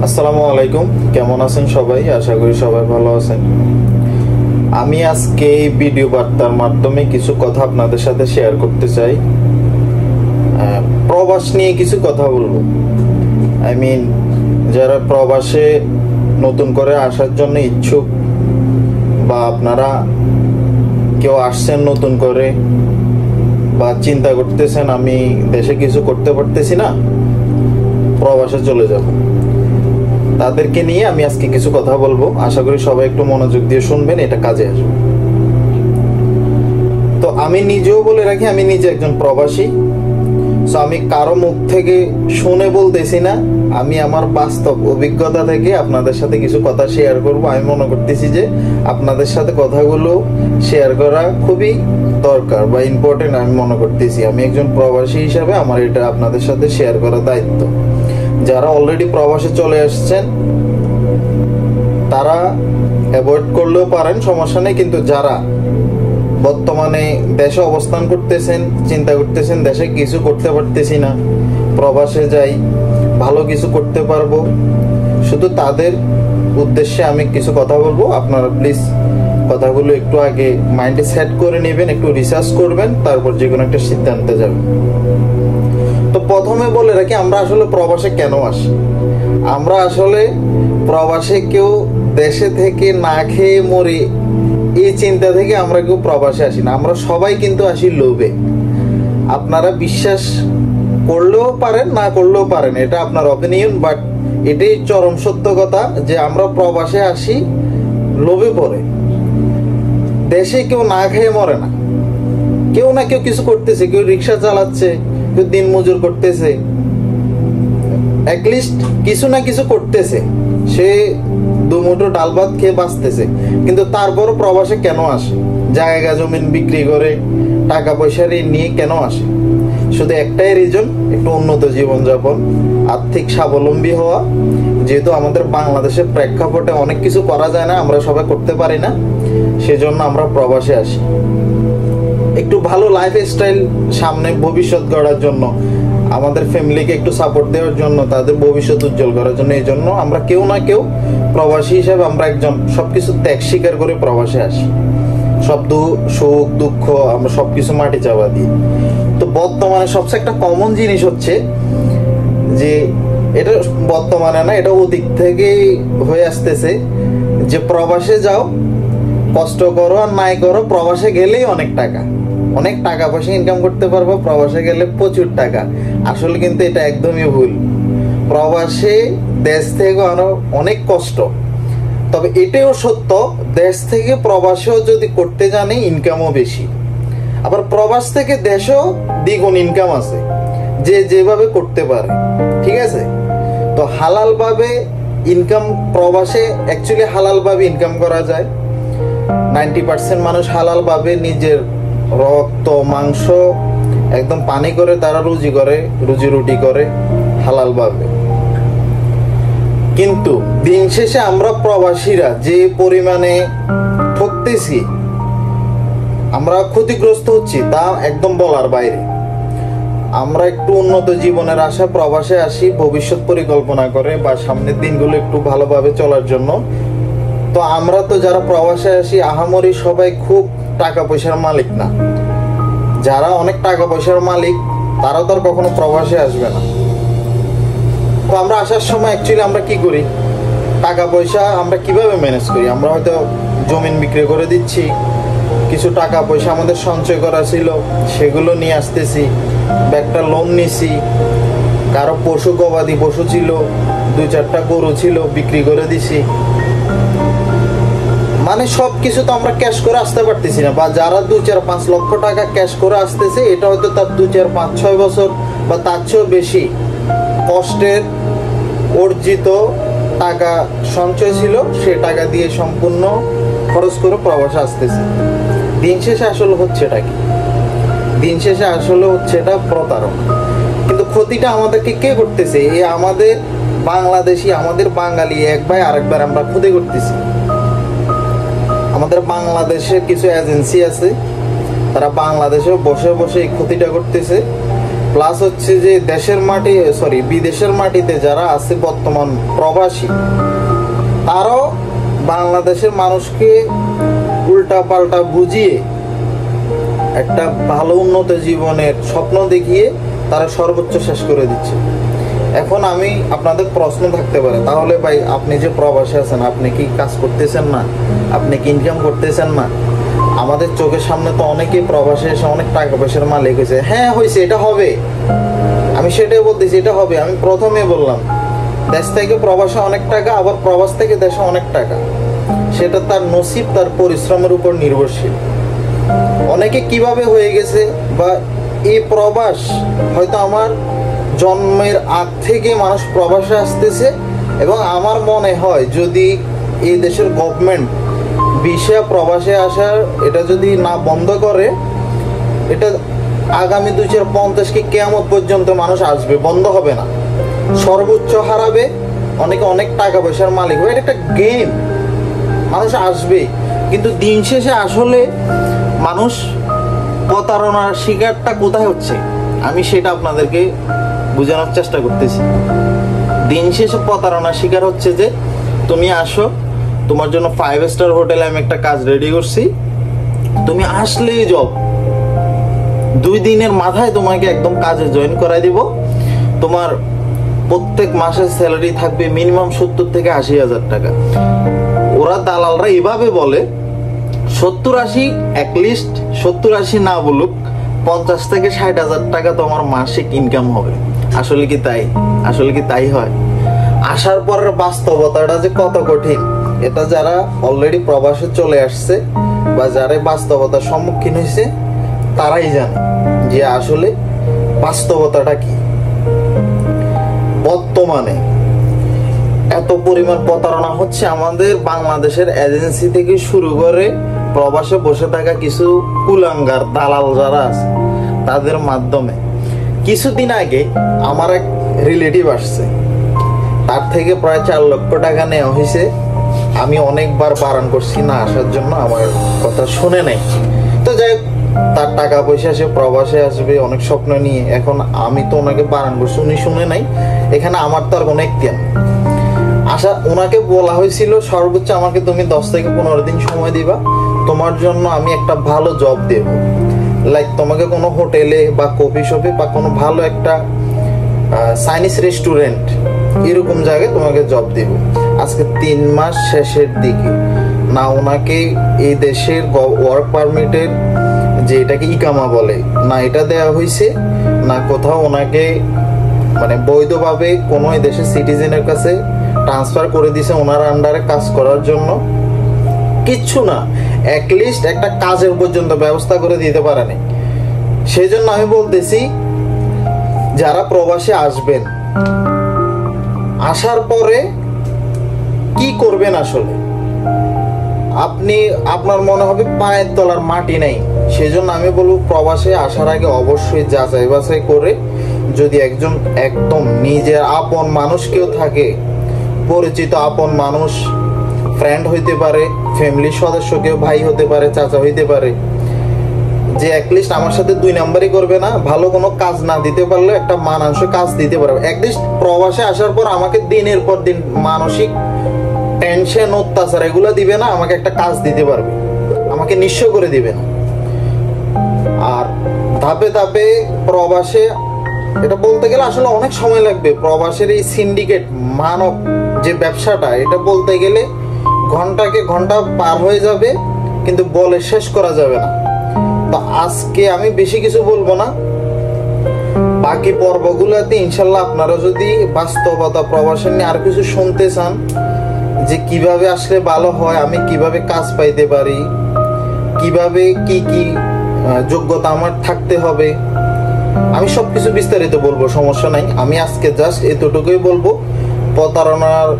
আসসালামু আলাইকুম, কেমন আছেন সবাই? আশা করি সবাই ভালো আছেন। আমি আজকে এই ভিডিও বার্তার মাধ্যমে কিছু কথা আপনাদের সাথে শেয়ার করতে চাই। প্রবাস নিয়ে কিছু কথা বলবো। যারা প্রবাসে নতুন করে আসার জন্য ইচ্ছুক, বা আপনারা কেউ আসছেন নতুন করে বা চিন্তা করতেছেন আমি দেশে কিছু করতে পারতেছি না, প্রবাসে চলে যাব, তাদেরকে নিয়ে আমি আজকে কিছু কথা বলবো। আশা করি সবাই একটু মনোযোগ দিয়ে শুনবেন, এটা কাজে আসবে। তো আমি নিজেও বলে রাখি, আমি নিজে একজন প্রবাসী। সো আমি কারো মুখ থেকে শুনে বলতেছি না, আমি আমার বাস্তব অভিজ্ঞতা থেকে আপনাদের সাথে কিছু কথা শেয়ার করব। আমি মনে করতেছি যে আপনাদের সাথে কথাগুলো শেয়ার করা খুবই দরকার বা ইম্পর্টেন্ট। আমি মনে করতেছি আমি একজন প্রবাসী হিসাবে আমার এটা আপনাদের সাথে শেয়ার করার দায়িত্ব। যারা অলরেডি প্রবাসে চলে আসছেন তারা অ্যাভয়েড করলেও পারেন, সমস্যা নেই। কিন্তু যারা বর্তমানে দেশে অবস্থান করতেছেন, চিন্তা করতেছেন দেশে কিছু করতে পারতেছি না, প্রবাসে যাই ভালো কিছু করতে পারবো, শুধু তাদের উদ্দেশ্যে আমি কিছু কথা বলবো। আপনারা প্লিজ কথাগুলো একটু আগে মাইন্ডে সেট করে নেবেন, একটু রিসার্চ করবেন, তারপর যে কোনো একটা সিদ্ধান্তে যাবেন। তো প্রথমে বলে রাখি, আমরা আসলে প্রবাসে কেন আসি? আমরা আসলে প্রবাসে কেউ দেশে থেকে না খেয়ে মরে এই চিন্তা থেকে আমরা কেউ প্রবাসে আসি না। আমরা সবাই কিন্তু আসি লোভে। আপনারা বিশ্বাস করলেও পারেন, না করলেও পারেন, এটা আপনার অপিনিয়ন, বাট এটাই চরম সত্য কথা যে আমরা প্রবাসে আসি লোভে পড়ে। দেশে কেউ না খেয়ে মরে না, কেউ না কেউ কিছু করতেছে, কেউ রিক্সা চালাচ্ছে, কেউ দিন মজুর করতেছে, অ্যাটলিস্ট কিছু না কিছু করতেছে, সে দুমুঠো ডাল ভাত খেয়ে বাঁচতেছে। কিন্তু তারপরও প্রবাসে কেন আসে? জায়গা জমিন বিক্রি করে টাকা পয়সা ঋণ নিয়ে কেন আসে? শুধু একটাই রিজন, একটু উন্নত জীবনযাপন, আর্থিক স্বাবলম্বী হওয়া। যেহেতু আমাদের বাংলাদেশের প্রেক্ষাপটে অনেক কিছু করা যায় না, আমরা সবাই করতে পারি না, সেজন্য আমরা প্রবাসে আসি। একটু ভালো লাইফ স্টাইল, সামনে ভবিষ্যৎ গড়ার জন্য, আমাদের ফ্যামিলিকে একটু সাপোর্ট দেওয়ার জন্য, তাদের ভবিষ্যৎ উজ্জ্বল করার জন্য। এই জন্য আমরা কেউ না কেউ প্রবাসী হিসেবে আমরা একজন সবকিছু ত্যাগ স্বীকার করে প্রবাসে আসি। সব সুখ দুঃখ আমরা সবকিছু মাটি চাপা দিই। তো বর্তমানে সবচেয়ে একটা কমন জিনিস হচ্ছে যে, এটা বর্তমানে না, এটা ওদিক থেকেই হয়ে আসতেছে যে প্রবাসে যাও, কষ্ট করো আর নাই করো, প্রবাসে গেলেই অনেক টাকা পয়সা ইনকাম করতে পারবো, প্রবাসে গেলে প্রচুর টাকা। আসলে কিন্তু এটা একদমই ভুল। প্রবাসে দেশ থেকে আরো অনেক কষ্ট। তবে এটাও সত্য, দেশ থেকে প্রবাসেও যদি করতে জানে ইনকামও বেশি। আবার প্রবাস থেকে দেশেও দ্বিগুণ ইনকাম আছে, যে যেভাবে করতে পারে। ঠিক আছে? তো হালাল ভাবে ইনকাম প্রবাসে অ্যাকচুয়ালি হালাল ভাবে ইনকাম করা যায়। 90% মানুষ হালাল ভাবে নিজের রক্ত মাংস একদম পানি করে তারা রুজি রুটি করে হালাল ভাবে। কিন্তু দিন শেষে আমরা প্রবাসীরা যে পরিমাণে ঠকতেছি, আমরা ক্ষতিগ্রস্ত হচ্ছি, তা একদম বলার বাইরে। আমরা একটু উন্নত জীবনের আশা প্রবাসে আসি ভবিষ্যৎ পরিকল্পনা করে বা সামনের দিনগুলো একটু ভালোভাবে চলার জন্য। তো আমরা তো যারা প্রবাসে আসি আহামরি সবাই খুব টাকা পয়সার মালিক না। যারা অনেক টাকা পয়সার মালিক তারাও তো আর কখনো প্রবাসে আসবে না। তো আমরা আসার সময় অ্যাকচুয়ালি আমরা কি করি? টাকা পয়সা আমরা কিভাবে ম্যানেজ করি? আমরা হয়তো জমিন বিক্রি করে দিচ্ছি, কিছু টাকা পয়সা আমাদের সঞ্চয় করা ছিল সেগুলো নিয়ে আসতেছি, বা একটা লোন নিছি, কারো গবাদি পশু ছিল, 2-4টা গরু ছিল, বিক্রি করে দিছি। মানে সবকিছু তো আমরা ক্যাশ করে আসতে পারতেছি না। বা যারা 2-4-5 লক্ষ টাকা ক্যাশ করে আসতেছে, এটা হয়তো তার 2-4-5-6 বছর বা তার চেয়েও বেশি কষ্টের অর্জিত টাকা সঞ্চয় ছিল, সে টাকা দিয়ে সম্পূর্ণ খরচ করে প্রবাসে আসতেছে। দিন শেষে আসলে হচ্ছেটা কি? দিন শেষে আসলে হচ্ছে এটা প্রতারণা। কিন্তু ক্ষতিটা আমাদেরকে কে করতেছে? এই আমাদের বাংলাদেশি, আমাদের বাঙালি এক ভাই আরেকবার আমরা ক্ষতি করতেছি। আমাদের বাংলাদেশের কিছু এজেন্সি আছে, তারা বাংলাদেশে বসে বসে এই ক্ষতিটা করতেছে। প্লাস হচ্ছে যে দেশের মাটি বিদেশের মাটিতে যারা আছে বর্তমান প্রবাসী, তারাও বাংলাদেশের মানুষকে উল্টা পাল্টা বুঝিয়ে একটা ভালো উন্নত জীবনের স্বপ্ন দেখিয়ে তারা সর্বোচ্চ শেষ করে দিচ্ছে। এখন আমি আপনাদের প্রশ্ন থাকতে পারে, তাহলে ভাই আপনি যে প্রবাসে আছেন, আপনি কি কাজ করতেছেন না? আপনি কি ইনকাম করতেছেন না? আমাদের চোখের সামনে তো অনেকেই প্রবাসে এসে অনেক টাকা পয়সার মালিক হয়েছে। হ্যাঁ হয়েছে, এটা হবে, আমি সেটাই বলতেছি, এটা হবে। আমি প্রথমে বললাম দেশ থেকে প্রবাসে অনেক টাকা, আবার প্রবাস থেকে দেশে অনেক টাকা, সেটা তার নসিব, তার পরিশ্রমের উপর নির্ভরশীল। অনেকে কিভাবে হয়ে গেছে, বা এই প্রবাস হয়তো আমার জন্মের আগ থেকে মানুষ প্রবাসে আসতেছে, এবং আমার মনে হয় যদি এই দেশের গভর্নমেন্ট ভিসা প্রবাসে আসার এটা যদি না বন্ধ করে, এটা আগামী 2050 কি কিয়ামত পর্যন্ত মানুষ আসবে, বন্ধ হবে না, সর্বোচ্চ হারাবে, অনেকে অনেক টাকা পয়সার মালিক হবে। এটা একটা গেম, মানুষ আসবে। কিন্তু দিন শেষে আসলে মানুষ প্রতারণার শিকারটা কোথায় হচ্ছে, আমি সেটা আপনাদেরকে বোঝানোর চেষ্টা করতেছি। দিন শেষে প্রতারণার শিকার হচ্ছে যে তুমি আসো, তোমার জন্য 5 স্টার হোটেলে আমি একটা কাজ রেডি করছি, তুমি আসলেই জব, 2 দিনের মাথায় তোমাকে একদম কাজে জয়েন করাই দিব। তোমার প্রত্যেক মাসের স্যালারি থাকবে মিনিমাম 70 থেকে 80 হাজার টাকা। ওরা দালালরা এভাবে বলে 70-80, অ্যাটলিস্ট 70-80 না বলুক 50 থেকে 60 হাজার টাকা তোমার মাসিক ইনকাম হবে। আসলে কি তাই? আসলে কি তাই হয়? আসার পরের বাস্তবতাটা যে কত কঠিন, এটা যারা অলরেডি প্রবাসে চলে আসছে বা যারা বাস্তবতার সম্মুখীন হয়েছে তারাই জানে যে আসলে বাস্তবতাটা কি। বর্তমানে এত পরিমাণ প্রতারণা হচ্ছে আমাদের বাংলাদেশের এজেন্সি থেকে শুরু করে প্রবাসে বসে থাকা কিছু কুলাঙ্গার দালাল যারা আছে তাদের মাধ্যমে। কিছুদিন আগে আমার এক রিলেটিভ আসছে, তার থেকে প্রায় 4 লক্ষ টাকা নেওয়া হয়েছে। আমি অনেকবার বারণ করছি না আসার জন্য, আমার কথা শুনে নাই। তো যাই হোক, তার টাকা পয়সা, সে প্রবাসে আসবে অনেক স্বপ্ন নিয়ে। এখন আমি তো ওনাকে বারণ করছি, উনি শুনে নাই। এখানে আমার তো আর কোনো এখতিয়ার নেই। ওনাকে বলা হয়েছিল সর্বোচ্চ আমাকে তুমি 10 থেকে 15 দিন সময় দিবা, তোমার জন্য আমি একটা ভালো জব দেব, লাইক তোমাকে কোনো হোটেলে বা কফি শপে বা কোনো ভালো একটা চাইনিজ রেস্টুরেন্ট এরকম জায়গায় তোমাকে জব দেব। আজকে 3 মাস শেষের দিকে না ওনাকে এই দেশের ওয়ার্ক পারমিটের যে এটাকে ইকামা বলে না এটা দেওয়া হয়েছে, না কোথাও ওনাকে মানে বৈধভাবে কোনো এই দেশের সিটিজেনের কাছে ট্রান্সফার করে দিয়েছে ওনার আন্ডারে কাজ করার জন্য, কিচ্ছু না। অ্যাটলিস্ট একটা কাজের পর্যন্ত ব্যবস্থা করে দিতে পারেনি। সেই জন্য আমি বলতেছি যারা প্রবাসে আসবেন, আসার পরে কি করবেন আসলে আপনি, আপনার মনে হবে পায়ের তলার মাটি নেই। সেই জন্য আমি বলবো প্রবাসে আসার আগে অবশ্যই যাচাই বাছাই করে, যদি একজন একদম নিজের আপন মানুষ কেউ থাকে, পরিচিত আপন মানুষ, ফ্রেন্ড হইতে পারে, ফ্যামিলির সদস্য কেউ, ভাই হতে পারে, চাচা হইতে পারে, যে অ্যাটলিস্ট আমার সাথে 2 নাম্বারই করবে না, ভালো কোনো কাজ না দিতে পারলে একটা মানানসই কাজ দিতে পারবে। অ্যাটলিস্ট প্রবাসে আসার পর আমাকে দিনের পর দিন মানসিক টেনশন, অত্যাচার এগুলো দিবে না, আমাকে একটা কাজ দিতে পারবে, আমাকে নিঃস্ব করে দিবে না। আর ধাপে ধাপে প্রবাসে, এটা বলতে গেলে আসলে অনেক সময় লাগবে। প্রবাসের এই সিন্ডিকেট মানব যে ব্যবসাটা, এটা বলতে গেলে ঘন্টাকে ঘন্টা পার হয়ে যাবে, কিন্তু বলে শেষ করা যাবে না। তো আজকে আমি বেশি কিছু বলবো না, বাকি পর্বগুলোতে ইনশাল্লাহ আপনারা যদি বাস্তবতা প্রবাসন নিয়ে আর কিছু শুনতে চান, যে কিভাবে আসলে ভালো হয়, আমি কিভাবে কাজ পাইতে পারি, কিভাবে কি কি যোগ্যতা আমার থাকতে হবে, আমি সবকিছু বিস্তারিত বলবো, সমস্যা নাই। আমি আজকে জাস্ট এতটুকুই বলবো, প্রতারণার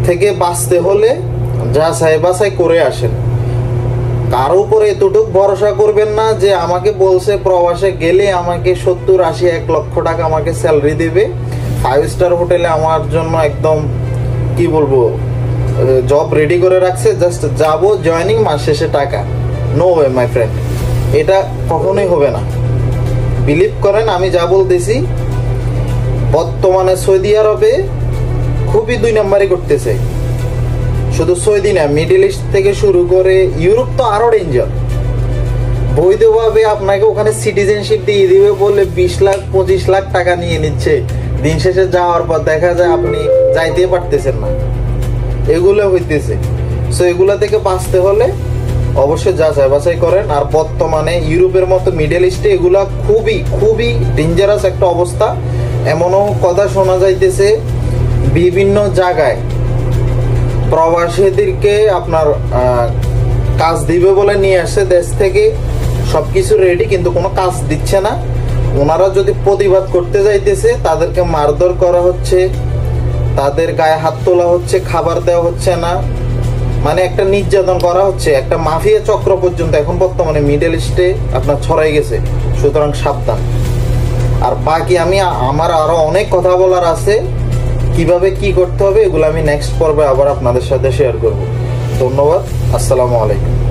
থেকে বাঁচতে হলে যাচাই বাছাই করে আসেন। কারো উপরে এতটুকু ভরসা করবেন না যে আমাকে বলছে প্রবাসে গেলে আমাকে 70-80-1 লক্ষ টাকা আমাকে স্যালারি দেবে, 5 স্টার হোটেলে আমার জন্য একদম কি বলবো জব রেডি করে রাখছে, জাস্ট যাবো, জয়েনিং, মাস শেষে টাকা। নো ওয়ে মাই ফ্রেন্ড, এটা কখনোই হবে না। বিলিভ করেন আমি যা বলতেছি, বর্তমানে সৌদি আরবে খুবই 2 নম্বরই করতেছে। শুধু সৌদি না, মিডল ইস্ট থেকে শুরু করে ইউরোপ তো আরো ডেঞ্জার। বৈধভাবে আপনাকে ওখানে সিটিজেনশিপ দিয়ে দিবে বলে 20 লাখ 25 লাখ টাকা নিয়ে নিচ্ছে। দিন শেষে যাওয়ার পর দেখা যায় আপনি যাইতে পারতেছেন না। এগুলো হইতেছে। সো এগুলা থেকে বাঁচতে হলে অবশ্যই যাচাই বাছাই করেন। আর বর্তমানে ইউরোপের মতো মিডল ইস্টে এগুলা খুবই খুবই ডেঞ্জারাস একটা অবস্থা। এমনও কথা শোনা যাইতেছে বিভিন্ন জায়গায় প্রবাসীদেরকে আপনার কাজ দিবে বলে নিয়ে আসছে দেশ থেকে, সবকিছু রেডি, কিন্তু কোনো কাজ দিচ্ছে না। ওনারা যদি প্রতিবাদ করতে যাইতেছে তাদেরকে মারধর করা হচ্ছে, তাদের গায়ে হাত তোলা হচ্ছে, খাবার দেওয়া হচ্ছে না, মানে একটা নির্যাতন করা হচ্ছে। একটা মাফিয়া চক্র পর্যন্ত এখন বর্তমানে মিডল ইস্টে আপনার ছড়াই গেছে। সুতরাং সাবধান। আর বাকি আমার আরো অনেক কথা বলার আছে, কিভাবে কি করতে হবে এগুলো আমি নেক্সট পর্বে আবার আপনাদের সাথে শেয়ার করব। ধন্যবাদ। আসসালামু আলাইকুম।